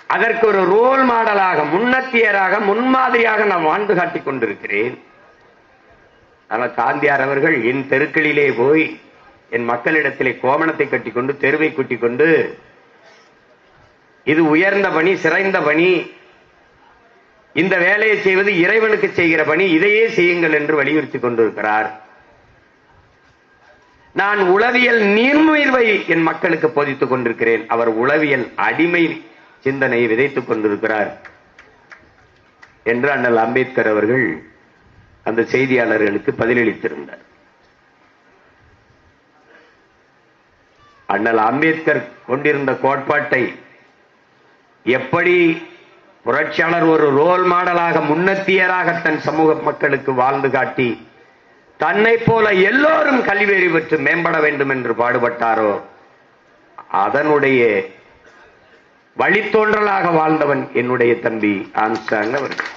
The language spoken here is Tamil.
அதற்கு ஒரு ரோல் மாடலாக, முன்னத்தியராக, முன்மாதிரியாக நான் வாழ்ந்து காட்டிக் கொண்டிருக்கிறேன். ஆனால் காந்தியார் அவர்கள் என் தெருக்களிலே போய் என் மக்களிடத்திலே கோமணத்தை கட்டிக்கொண்டு தெருவை கூட்டிக் கொண்டு, இது உயர்ந்த பணி, சிறந்த பணி, இந்த வேலையை செய்வது இறைவனுக்கு செய்கிற பணி, இதையே செய்யுங்கள் என்று வலியுறுத்தி கொண்டிருக்கிறார். நான் உளவியல் நீர்முயர்வை என் மக்களுக்கு போதித்துக் கொண்டிருக்கிறேன். அவர் உளவியல் அடிமை சிந்தனையை விதைத்துக் கொண்டிருக்கிறார் என்று அண்ணல் அம்பேத்கர் அவர்கள் அந்த செய்தியாளர்களுக்கு பதிலளித்திருந்தார். அண்ணல் அம்பேத்கர் கொண்டிருந்த கோட்பாட்டை எப்படி புரட்சியாளர் ஒரு ரோல் மாடலாக, முன்னத்தியராக தன் சமூக மக்களுக்கு வாழ்ந்து காட்டி தன்னை போல எல்லோரும் கல்வியறிவு பெற்று மேம்பட வேண்டும் என்று பாடுபட்டாரோ, அதனுடைய வழித்தோன்றலாக வாழ்ந்தவன் என்னுடைய தம்பி ஆம்ஸ்ட்ராங் அவர்கள்.